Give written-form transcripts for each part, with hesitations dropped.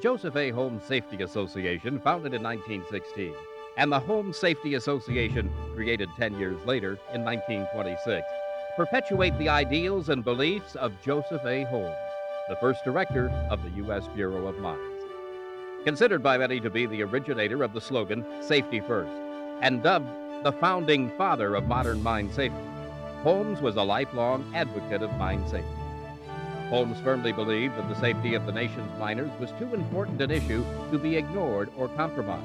Joseph A. Holmes Safety Association, founded in 1916, and the Holmes Safety Association, created 10 years later in 1926, perpetuate the ideals and beliefs of Joseph A. Holmes, the first director of the U.S. Bureau of Mines. Considered by many to be the originator of the slogan, Safety First, and dubbed the founding father of modern mine safety, Holmes was a lifelong advocate of mine safety. Holmes firmly believed that the safety of the nation's miners was too important an issue to be ignored or compromised.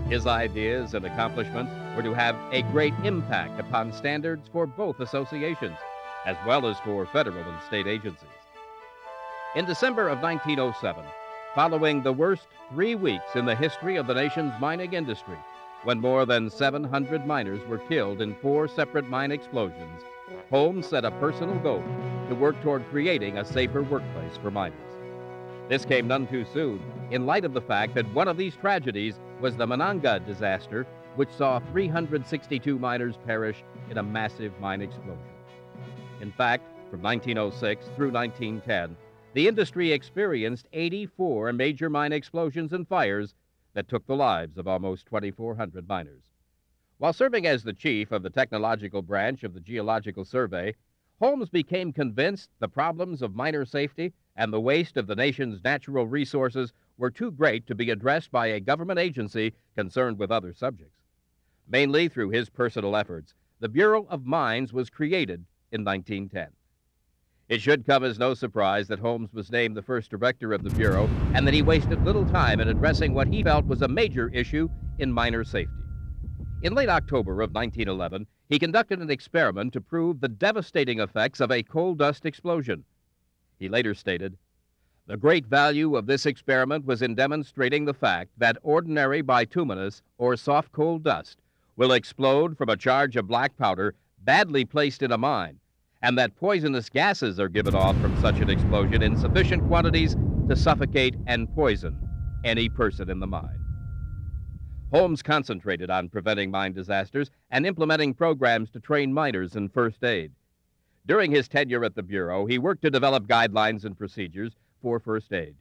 His ideas and accomplishments were to have a great impact upon standards for both associations, as well as for federal and state agencies. In December of 1907, following the worst 3 weeks in the history of the nation's mining industry, when more than 700 miners were killed in 4 separate mine explosions, Holmes set a personal goal to work toward creating a safer workplace for miners. This came none too soon, in light of the fact that one of these tragedies was the Monongah disaster, which saw 362 miners perish in a massive mine explosion. In fact, from 1906 through 1910, the industry experienced 84 major mine explosions and fires that took the lives of almost 2,400 miners. While serving as the chief of the technological branch of the Geological Survey, Holmes became convinced the problems of miner safety and the waste of the nation's natural resources were too great to be addressed by a government agency concerned with other subjects. Mainly through his personal efforts, the Bureau of Mines was created in 1910. It should come as no surprise that Holmes was named the first director of the Bureau and that he wasted little time in addressing what he felt was a major issue in miner safety. In late October of 1911, he conducted an experiment to prove the devastating effects of a coal dust explosion. He later stated, "The great value of this experiment was in demonstrating the fact that ordinary bituminous or soft coal dust will explode from a charge of black powder badly placed in a mine, and that poisonous gases are given off from such an explosion in sufficient quantities to suffocate and poison any person in the mine." Holmes concentrated on preventing mine disasters and implementing programs to train miners in first aid. During his tenure at the Bureau, he worked to develop guidelines and procedures for first aid.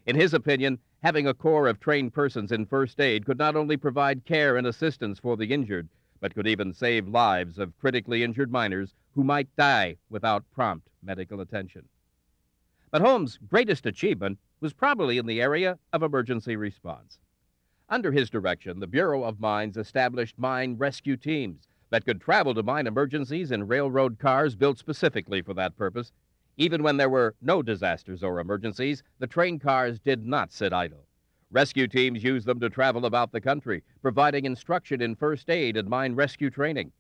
In his opinion, having a corps of trained persons in first aid could not only provide care and assistance for the injured, but could even save lives of critically injured miners who might die without prompt medical attention. But Holmes' greatest achievement was probably in the area of emergency response. Under his direction, the Bureau of Mines established mine rescue teams that could travel to mine emergencies in railroad cars built specifically for that purpose. Even when there were no disasters or emergencies, the train cars did not sit idle. Rescue teams used them to travel about the country, providing instruction in first aid and mine rescue training.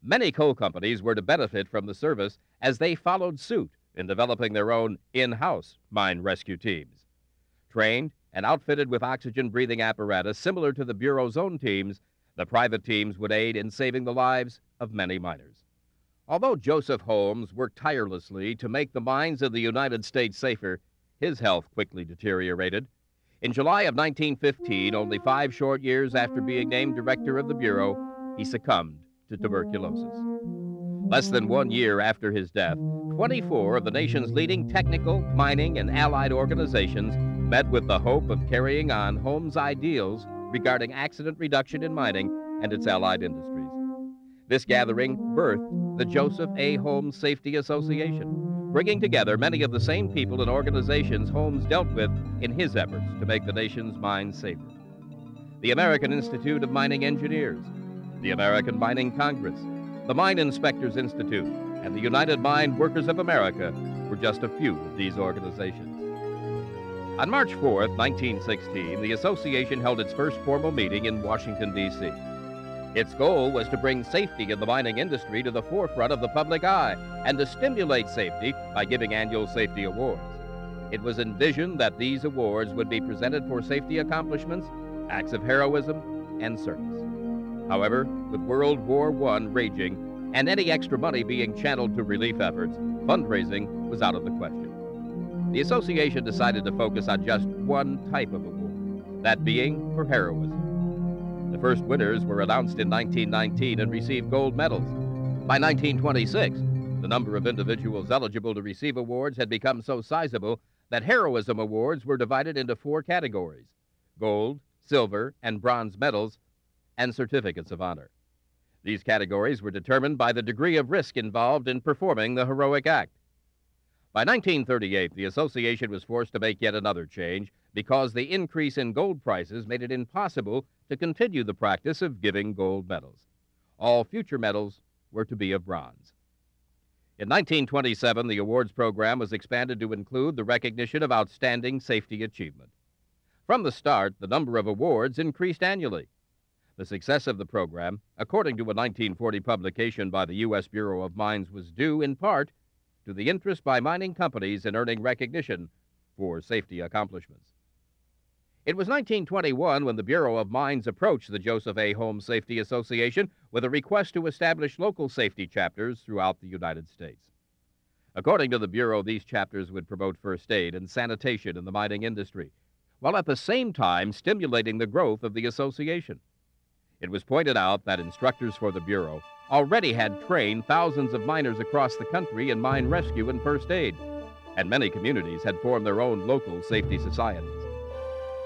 Many coal companies were to benefit from the service as they followed suit in developing their own in-house mine rescue teams. Trained and outfitted with oxygen-breathing apparatus similar to the Bureau's own teams, the private teams would aid in saving the lives of many miners. Although Joseph Holmes worked tirelessly to make the mines of the United States safer, his health quickly deteriorated. In July of 1915, only 5 short years after being named director of the Bureau, he succumbed to tuberculosis. Less than 1 year after his death, 24 of the nation's leading technical, mining, and allied organizations met with the hope of carrying on Holmes' ideals regarding accident reduction in mining and its allied industries. This gathering birthed the Joseph A. Holmes Safety Association, bringing together many of the same people and organizations Holmes dealt with in his efforts to make the nation's mines safer. The American Institute of Mining Engineers, the American Mining Congress, the Mine Inspectors Institute, and the United Mine Workers of America were just a few of these organizations. On March 4, 1916, the association held its first formal meeting in Washington, D.C. Its goal was to bring safety in the mining industry to the forefront of the public eye and to stimulate safety by giving annual safety awards. It was envisioned that these awards would be presented for safety accomplishments, acts of heroism, and service. However, with World War I raging and any extra money being channeled to relief efforts, fundraising was out of the question. The association decided to focus on just one type of award, that being for heroism. The first winners were announced in 1919 and received gold medals. By 1926, the number of individuals eligible to receive awards had become so sizable that heroism awards were divided into 4 categories: gold, silver, and bronze medals, and certificates of honor. These categories were determined by the degree of risk involved in performing the heroic act. By 1938, the association was forced to make yet another change because the increase in gold prices made it impossible to continue the practice of giving gold medals. All future medals were to be of bronze. In 1927, the awards program was expanded to include the recognition of outstanding safety achievement. From the start, the number of awards increased annually. The success of the program, according to a 1940 publication by the U.S. Bureau of Mines, was due in part to the interest by mining companies in earning recognition for safety accomplishments. It was 1921 when the Bureau of Mines approached the Joseph A. Holmes Safety Association with a request to establish local safety chapters throughout the United States. According to the Bureau, these chapters would promote first aid and sanitation in the mining industry, while at the same time stimulating the growth of the association. It was pointed out that instructors for the Bureau already had trained thousands of miners across the country in mine rescue and first aid, and many communities had formed their own local safety societies.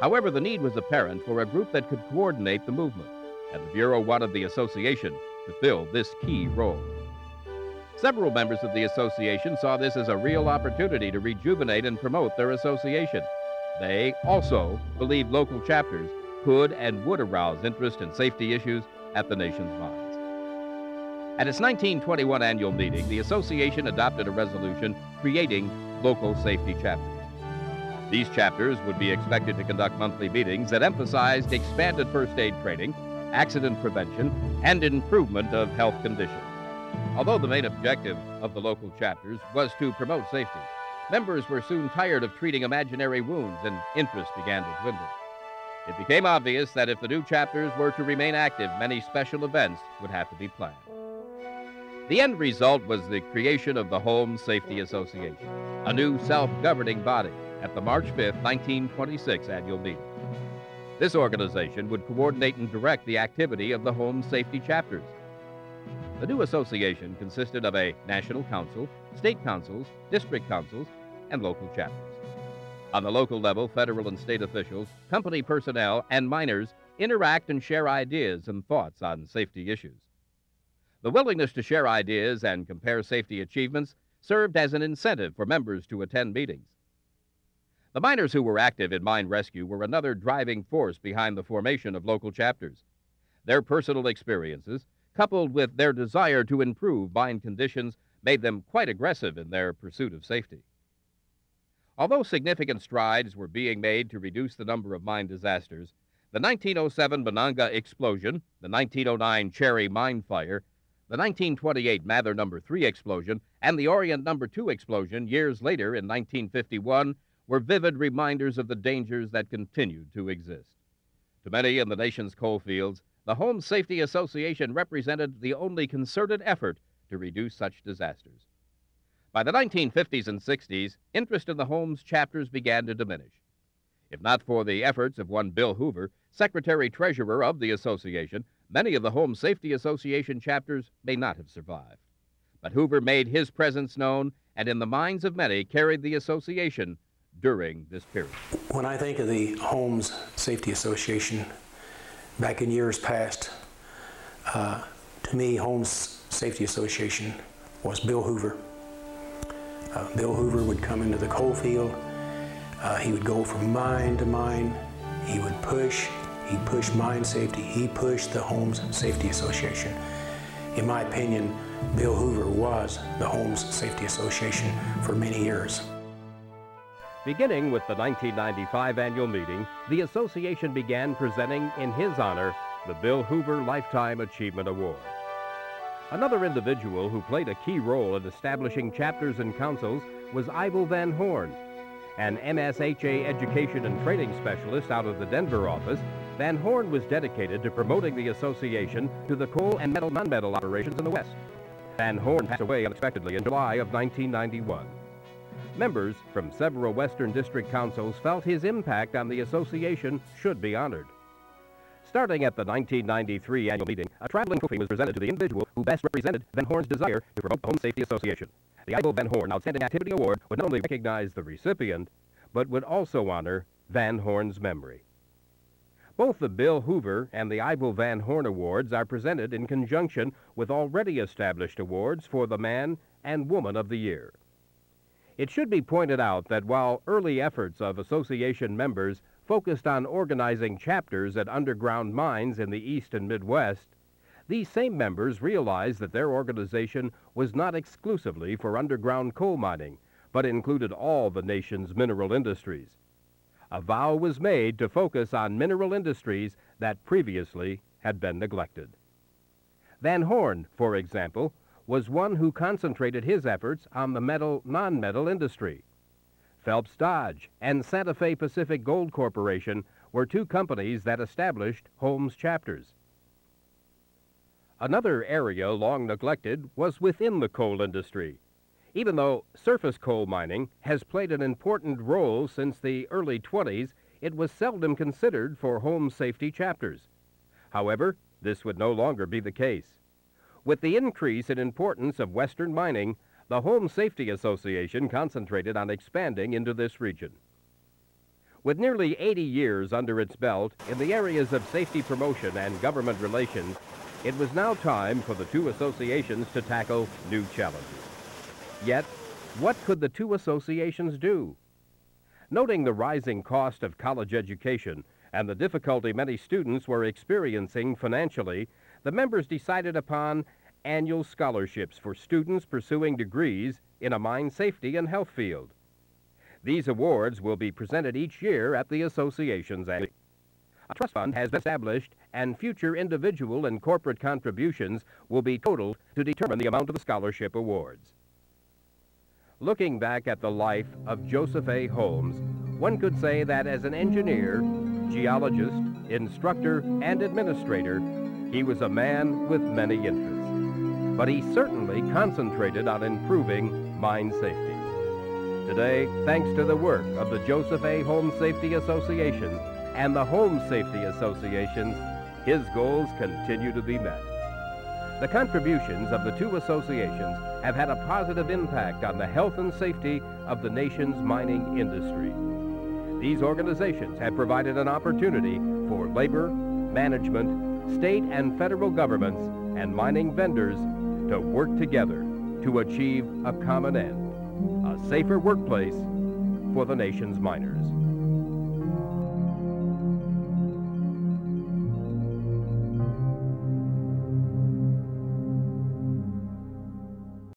However, the need was apparent for a group that could coordinate the movement, and the Bureau wanted the association to fill this key role. Several members of the association saw this as a real opportunity to rejuvenate and promote their association. They also believed local chapters could and would arouse interest in safety issues at the nation's mines. At its 1921 annual meeting, the association adopted a resolution creating local safety chapters. These chapters would be expected to conduct monthly meetings that emphasized expanded first aid training, accident prevention, and improvement of health conditions. Although the main objective of the local chapters was to promote safety, members were soon tired of treating imaginary wounds and interest began to dwindle. It became obvious that if the new chapters were to remain active, many special events would have to be planned. The end result was the creation of the Holmes Safety Association, a new self-governing body, at the March 5, 1926 annual meeting. This organization would coordinate and direct the activity of the Holmes Safety chapters. The new association consisted of a national council, state councils, district councils, and local chapters. On the local level, federal and state officials, company personnel, and miners interact and share ideas and thoughts on safety issues. The willingness to share ideas and compare safety achievements served as an incentive for members to attend meetings. The miners who were active in mine rescue were another driving force behind the formation of local chapters. Their personal experiences, coupled with their desire to improve mine conditions, made them quite aggressive in their pursuit of safety. Although significant strides were being made to reduce the number of mine disasters, the 1907 Monongah explosion, the 1909 Cherry mine fire, the 1928 Mather No. 3 explosion, and the Orient No. 2 explosion years later in 1951 were vivid reminders of the dangers that continued to exist. To many in the nation's coal fields, the Holmes Safety Association represented the only concerted effort to reduce such disasters. By the 1950s and 60s, interest in the Holmes chapters began to diminish. If not for the efforts of one Bill Hoover, Secretary-Treasurer of the association, many of the Holmes Safety Association chapters may not have survived. But Hoover made his presence known, and in the minds of many carried the association during this period. When I think of the Holmes Safety Association back in years past, to me, Holmes Safety Association was Bill Hoover. Bill Hoover would come into the coal field. He would go from mine to mine. He would push. He pushed mine safety. He pushed the Holmes Safety Association. In my opinion, Bill Hoover was the Holmes Safety Association for many years. Beginning with the 1995 annual meeting, the association began presenting in his honor the Bill Hoover Lifetime Achievement Award. Another individual who played a key role in establishing chapters and councils was Ivel Van Horn. An MSHA education and training specialist out of the Denver office, Van Horn was dedicated to promoting the association to the coal and metal non-metal operations in the West. Van Horn passed away unexpectedly in July of 1991. Members from several Western District Councils felt his impact on the association should be honored. Starting at the 1993 annual meeting, a traveling trophy was presented to the individual who best represented Van Horn's desire to promote the Holmes Safety Association. The Ivel Van Horn Outstanding Activity Award would not only recognize the recipient, but would also honor Van Horn's memory. Both the Bill Hoover and the Ivor Van Horn Awards are presented in conjunction with already established awards for the Man and Woman of the Year. It should be pointed out that while early efforts of association members focused on organizing chapters at underground mines in the East and Midwest, these same members realized that their organization was not exclusively for underground coal mining, but included all the nation's mineral industries. A vow was made to focus on mineral industries that previously had been neglected. Van Horn, for example, was one who concentrated his efforts on the non-metal industry. Phelps Dodge and Santa Fe Pacific Gold Corporation were two companies that established Holmes chapters. Another area long neglected was within the coal industry. Even though surface coal mining has played an important role since the early 20s, it was seldom considered for home safety chapters. However, this would no longer be the case. With the increase in importance of Western mining, the Home Safety Association concentrated on expanding into this region. With nearly 80 years under its belt in the areas of safety promotion and government relations, it was now time for the two associations to tackle new challenges. Yet, what could the two associations do? Noting the rising cost of college education and the difficulty many students were experiencing financially, the members decided upon annual scholarships for students pursuing degrees in a mine safety and health field. These awards will be presented each year at the association's annual. A trust fund has been established, and future individual and corporate contributions will be totaled to determine the amount of the scholarship awards. Looking back at the life of Joseph A. Holmes, one could say that as an engineer, geologist, instructor, and administrator, he was a man with many interests. But he certainly concentrated on improving mine safety. Today, thanks to the work of the Joseph A. Holmes Safety Association and the Home Safety Associations, his goals continue to be met. The contributions of the two associations have had a positive impact on the health and safety of the nation's mining industry. These organizations have provided an opportunity for labor, management, state and federal governments, and mining vendors to work together to achieve a common end, a safer workplace for the nation's miners.